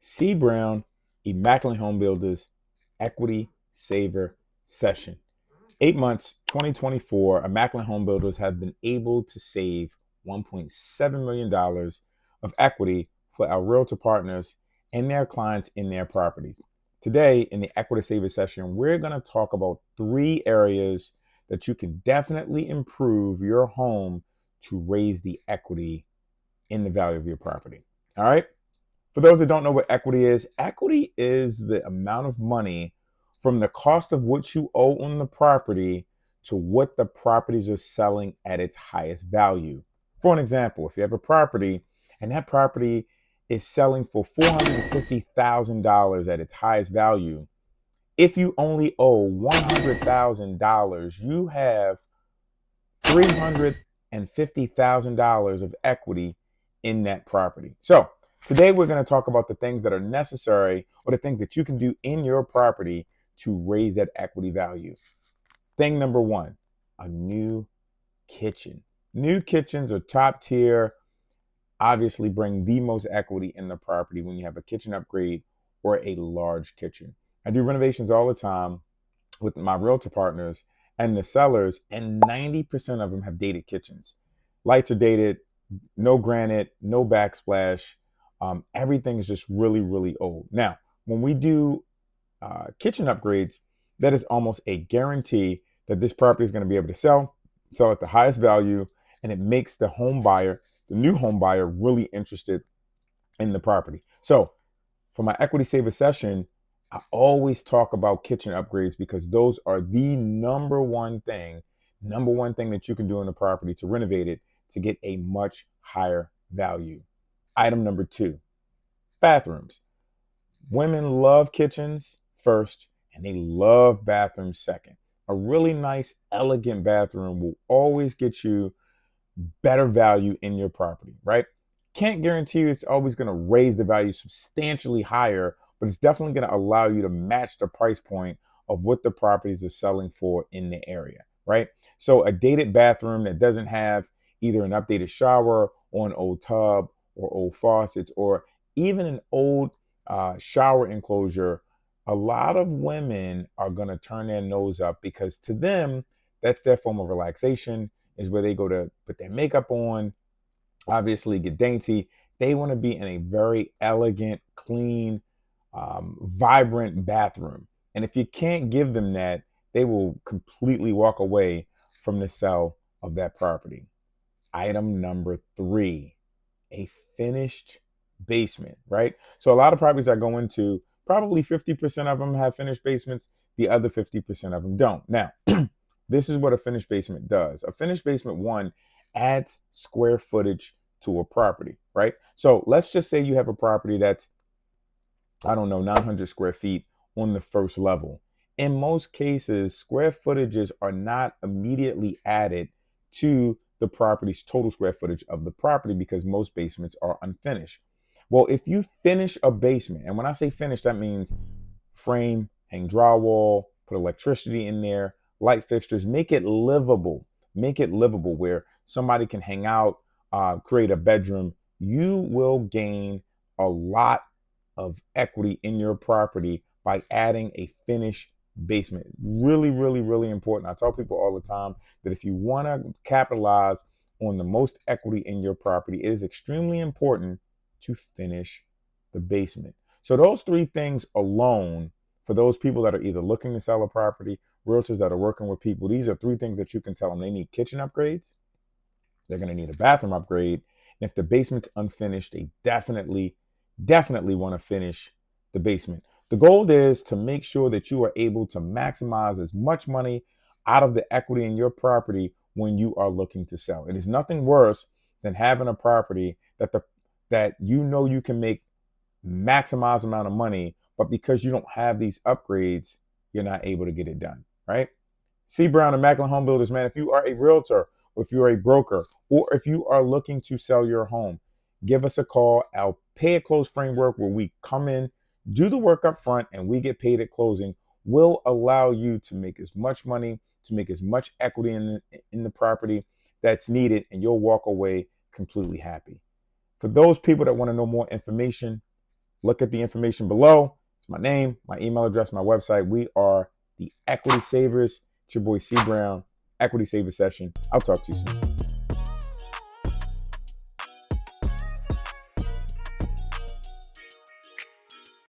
C. Brown, Immaculate Home Builders, Equity Saver Session. 8 months, 2024, Immaculate Home Builders have been able to save $1.7 million of equity for our realtor partners and their clients in their properties. Today, in the Equity Saver Session, we're going to talk about 3 areas that you can definitely improve your home to raise the equity in the value of your property. All right. For those that don't know what equity is the amount of money from the cost of what you owe on the property to what the properties are selling at its highest value. For an example, if you have a property and that property is selling for $450,000 at its highest value, if you only owe $100,000, you have $350,000 of equity in that property. So today we're going to talk about the things that are necessary or the things that you can do in your property to raise that equity value. Thing number 1, a new kitchen. New kitchens are top tier, obviously bring the most equity in the property when you have a kitchen upgrade or a large kitchen. I do renovations all the time with my realtor partners and the sellers, and 90% of them have dated kitchens. Lights are dated, no granite, no backsplash. Everything's just really, really old. Now, when we do kitchen upgrades, that is almost a guarantee that this property is going to be able to sell at the highest value, and it makes the new home buyer, really interested in the property. So for my Equity Saver session, I always talk about kitchen upgrades because those are the number one thing that you can do on the property to renovate it to get a much higher value. Item number 2, bathrooms. Women love kitchens first and they love bathrooms second. A really nice, elegant bathroom will always get you better value in your property, right? Can't guarantee you it's always going to raise the value substantially higher, but it's definitely going to allow you to match the price point of what the properties are selling for in the area, right? So a dated bathroom that doesn't have either an updated shower or an old tub or old faucets or even an old shower enclosure, a lot of women are going to turn their nose up because to them, that's their form of relaxation, is where they go to put their makeup on, obviously get dainty. They want to be in a very elegant, clean, vibrant bathroom. And if you can't give them that, they will completely walk away from the sale of that property. Item number 3, a finished basement, right? So a lot of properties I go into, probably 50% of them have finished basements. The other 50% of them don't. Now, this is what a finished basement does. A finished basement, 1, adds square footage to a property, right? So let's just say you have a property that's, 900 square feet on the first level. In most cases, square footages are not immediately added to the property's total square footage of the property because most basements are unfinished. Well, if you finish a basement, and when I say finish, that means frame, hang drywall, put electricity in there, light fixtures, make it livable where somebody can hang out, create a bedroom. You will gain a lot of equity in your property by adding a finished basement. Really, really, really important. I tell people all the time that if you want to capitalize on the most equity in your property, it is extremely important to finish the basement. So those 3 things alone, for those people that are either looking to sell a property, realtors that are working with people, these are 3 things that you can tell them. They need kitchen upgrades. They're going to need a bathroom upgrade. And if the basement's unfinished, they definitely want to finish the basement. The goal is to make sure that you are able to maximize as much money out of the equity in your property when you are looking to sell. It is nothing worse than having a property that you can make maximize amount of money, but because you don't have these upgrades, you're not able to get it done, right? C. Brown, Immaculate Home Builders, man, if you are a realtor, or if you're a broker, or if you are looking to sell your home, give us a call. Our pay at close framework, where we come in, do the work up front, and we get paid at closing, will allow you to make as much money, to make as much equity in the property that's needed, and you'll walk away completely happy. For those people that want to know more information, Look at the information below. It's my name, my email address, my website. We are the Equity Savers. It's your boy C Brown, Equity Saver Session. I'll talk to you soon.